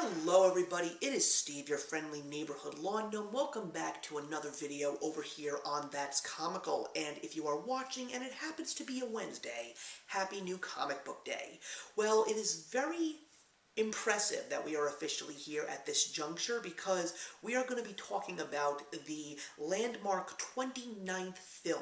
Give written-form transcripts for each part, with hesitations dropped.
Hello everybody, it is Steve, your friendly neighborhood lawn gnome. Welcome back to another video over here on That's Comical. And if you are watching and it happens to be a Wednesday, happy new comic book day. Well, it is very impressive that we are officially here at this juncture because we are going to be talking about the landmark 29th film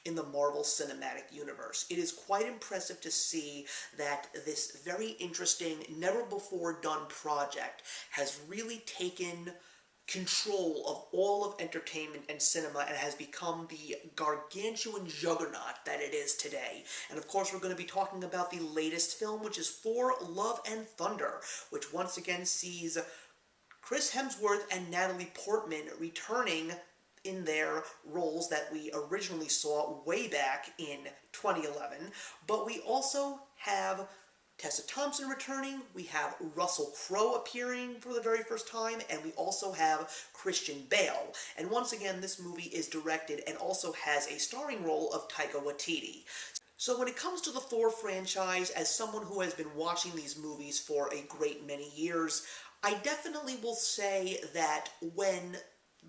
in the Marvel Cinematic Universe. It is quite impressive to see that this very interesting, never-before-done project has really taken control of all of entertainment and cinema and has become the gargantuan juggernaut that it is today. And of course we're going to be talking about the latest film, which is Thor, Love and Thunder, which once again sees Chris Hemsworth and Natalie Portman returning in their roles that we originally saw way back in 2011. But we also have Tessa Thompson returning, we have Russell Crowe appearing for the very first time, and we also have Christian Bale. And once again, this movie is directed and also has a starring role of Taika Waititi. So when it comes to the Thor franchise, as someone who has been watching these movies for a great many years, I definitely will say that when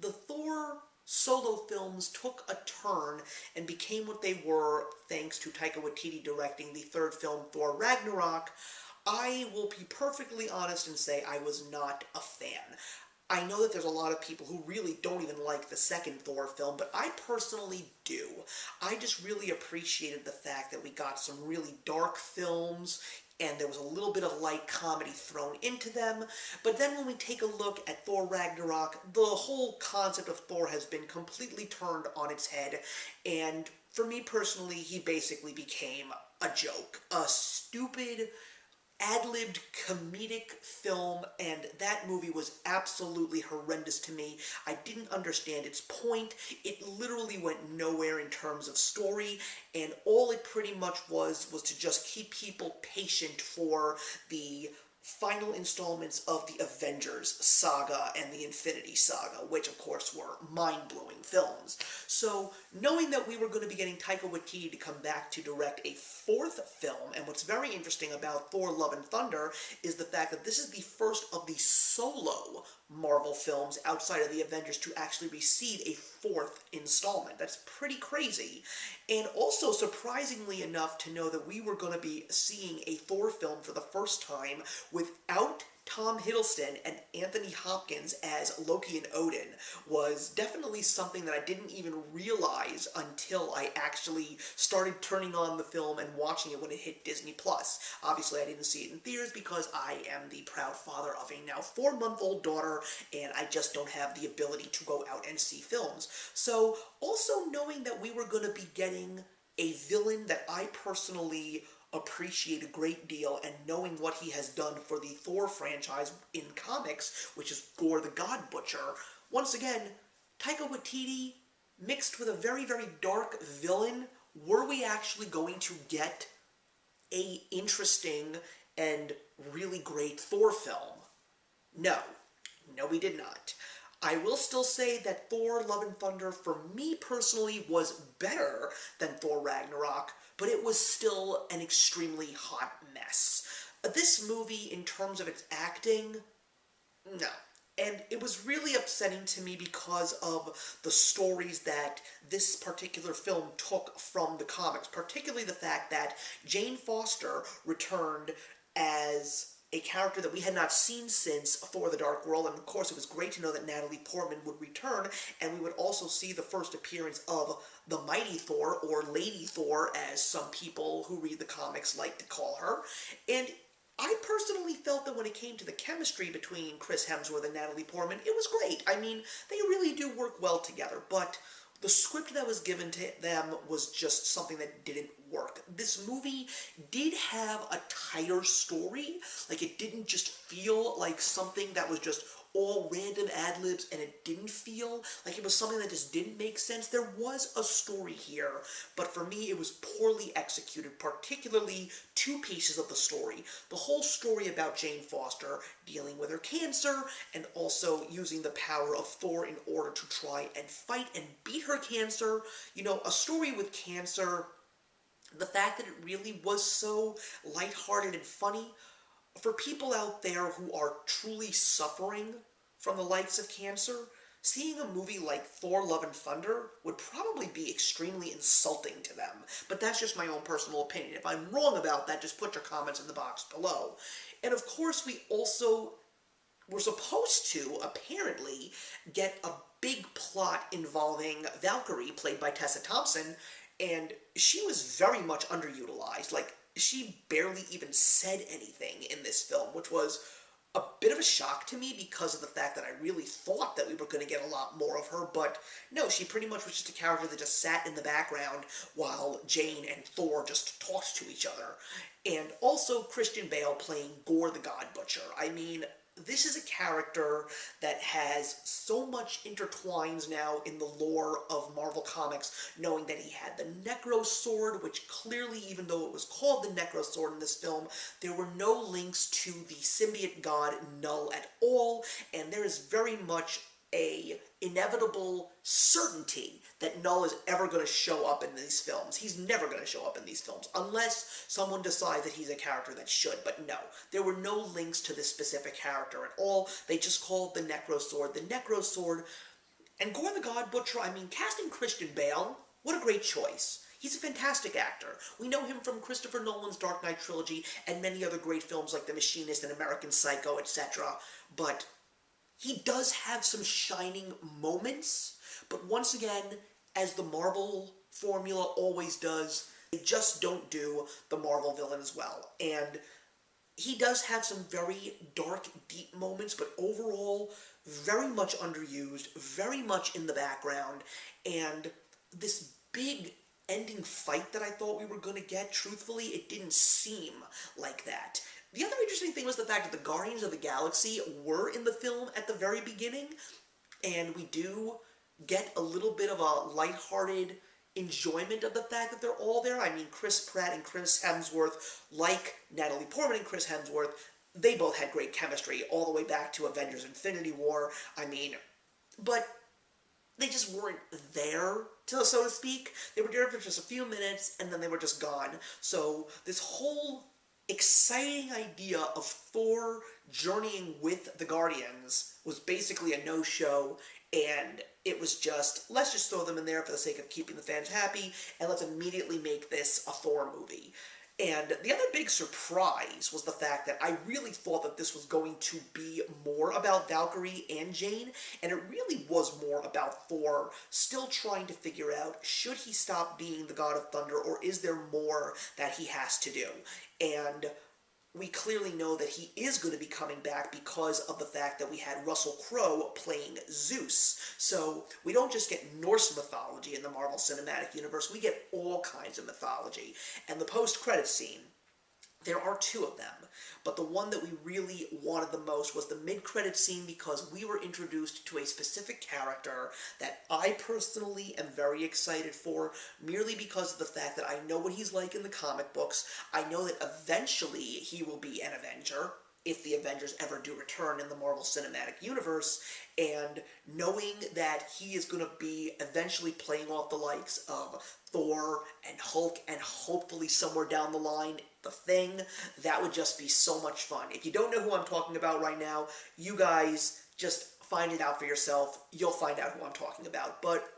the Thor solo films took a turn and became what they were thanks to Taika Waititi directing the third film, Thor Ragnarok, I will be perfectly honest and say I was not a fan. I know that there's a lot of people who really don't even like the second Thor film, but I personally do. I just really appreciated the fact that we got some really dark films, and there was a little bit of light comedy thrown into them. But then when we take a look at Thor Ragnarok, the whole concept of Thor has been completely turned on its head, and for me personally, he basically became a joke. A stupid, ad-libbed comedic film, and that movie was absolutely horrendous to me. I didn't understand its point. It literally went nowhere in terms of story, and all it pretty much was to just keep people patient for the final installments of the Avengers saga and the Infinity Saga, which of course were mind-blowing films. So knowing that we were going to be getting Taika Waititi to come back to direct a fourth film, and what's very interesting about Thor, Love and Thunder is the fact that this is the first of the solo Marvel films outside of the Avengers to actually receive a fourth installment. That's pretty crazy. And also, surprisingly enough, to know that we were going to be seeing a Thor film for the first time without Tom Hiddleston and Anthony Hopkins as Loki and Odin was definitely something that I didn't even realize until I actually started turning on the film and watching it when it hit Disney+. Obviously, I didn't see it in theaters because I am the proud father of a now 4-month-old daughter, and I just don't have the ability to go out and see films. So, also knowing that we were going to be getting a villain that I personally appreciate a great deal, and knowing what he has done for the Thor franchise in comics, which is Gore the God Butcher, once again, Taika Waititi mixed with a very, very dark villain. Were we actually going to get a interesting and really great Thor film? No. No, we did not. I will still say that Thor, Love and Thunder, for me personally, was better than Thor Ragnarok, but it was still an extremely hot mess. This movie, in terms of its acting, no. And it was really upsetting to me because of the stories that this particular film took from the comics, particularly the fact that Jane Foster returned as a character that we had not seen since Thor the Dark World, and of course it was great to know that Natalie Portman would return, and we would also see the first appearance of the Mighty Thor, or Lady Thor, as some people who read the comics like to call her. And I personally felt that when it came to the chemistry between Chris Hemsworth and Natalie Portman, it was great. I mean, they really do work well together, but the script that was given to them was just something that didn't work. This movie did have a tighter story. Like, it didn't just feel like something that was just all random ad-libs, and it didn't feel like it was something that just didn't make sense. There was a story here, but for me it was poorly executed, particularly two pieces of the story. The whole story about Jane Foster dealing with her cancer, and also using the power of Thor in order to try and fight and beat her cancer. You know, a story with cancer, the fact that it really was so lighthearted and funny, for people out there who are truly suffering from the likes of cancer, seeing a movie like Thor Love and Thunder would probably be extremely insulting to them. But that's just my own personal opinion. If I'm wrong about that, just put your comments in the box below. And of course, we also were supposed to, apparently, get a big plot involving Valkyrie, played by Tessa Thompson, and she was very much underutilized. Like, she barely even said anything in this film, which was a bit of a shock to me because of the fact that I really thought that we were going to get a lot more of her, but no, she pretty much was just a character that just sat in the background while Jane and Thor just talked to each other. And also Christian Bale playing Gore the God Butcher. I mean, this is a character that has so much intertwines now in the lore of Marvel Comics, knowing that he had the Necro Sword, which clearly, even though it was called the Necro Sword in this film, there were no links to the symbiote god Null at all, and there is very much a inevitable certainty that Null is ever going to show up in these films. He's never going to show up in these films, unless someone decides that he's a character that should. But no, there were no links to this specific character at all. They just called the Necro Sword the Necro Sword. And Gore the God Butcher, I mean, casting Christian Bale, what a great choice. He's a fantastic actor. We know him from Christopher Nolan's Dark Knight trilogy and many other great films like The Machinist and American Psycho, etc. But he does have some shining moments, but once again, as the Marvel formula always does, they just don't do the Marvel villains well. And he does have some very dark, deep moments, but overall, very much underused, very much in the background, and this big ending fight that I thought we were going to get, truthfully, it didn't seem like that. The other interesting thing was the fact that the Guardians of the Galaxy were in the film at the very beginning, and we do get a little bit of a lighthearted enjoyment of the fact that they're all there. I mean, Chris Pratt and Chris Hemsworth, like Natalie Portman and Chris Hemsworth, they both had great chemistry all the way back to Avengers Infinity War. I mean, but they just weren't there, so to speak. They were there for just a few minutes, and then they were just gone. So this whole exciting idea of Thor journeying with the Guardians was basically a no-show, and it was just, let's just throw them in there for the sake of keeping the fans happy, and let's immediately make this a Thor movie. And the other big surprise was the fact that I really thought that this was going to be more about Valkyrie and Jane, and it really was more about Thor still trying to figure out, should he stop being the God of Thunder, or is there more that he has to do? And we clearly know that he is going to be coming back because of the fact that we had Russell Crowe playing Zeus. So we don't just get Norse mythology in the Marvel Cinematic Universe, we get all kinds of mythology. And the post-credits scene, there are two of them, but the one that we really wanted the most was the mid-credit scene, because we were introduced to a specific character that I personally am very excited for, merely because of the fact that I know what he's like in the comic books. I know that eventually he will be an Avenger, if the Avengers ever do return in the Marvel Cinematic Universe, and knowing that he is going to be eventually playing off the likes of Thor and Hulk, and hopefully somewhere down the line, The Thing, that would just be so much fun. If you don't know who I'm talking about right now, you guys just find it out for yourself. You'll find out who I'm talking about. But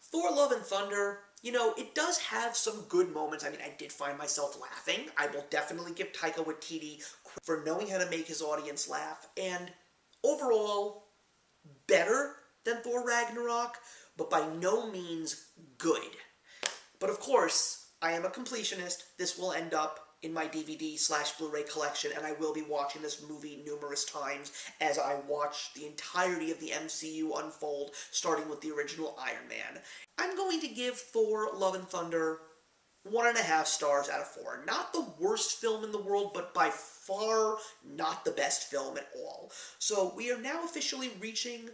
Thor Love and Thunder, you know, it does have some good moments. I mean, I did find myself laughing. I will definitely give Taika Waititi for knowing how to make his audience laugh. And overall, better than Thor Ragnarok, but by no means good. But of course, I am a completionist. This will end up in my DVD/Blu-ray collection, and I will be watching this movie numerous times as I watch the entirety of the MCU unfold, starting with the original Iron Man. I'm going to give Thor Love and Thunder 1.5 stars out of 4. Not the worst film in the world, but by far not the best film at all. So we are now officially reaching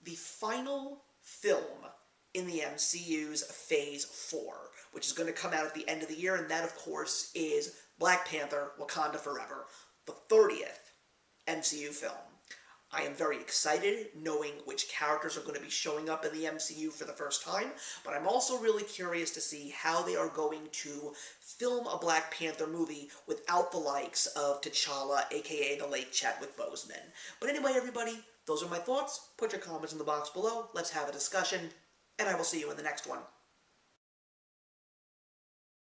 the final film in the MCU's Phase 4, which is going to come out at the end of the year, and that, of course, is Black Panther: Wakanda Forever, the 30th MCU film. I am very excited knowing which characters are going to be showing up in the MCU for the first time, but I'm also really curious to see how they are going to film a Black Panther movie without the likes of T'Challa, aka the late Chadwick Boseman. But anyway, everybody, those are my thoughts. Put your comments in the box below. Let's have a discussion, and I will see you in the next one.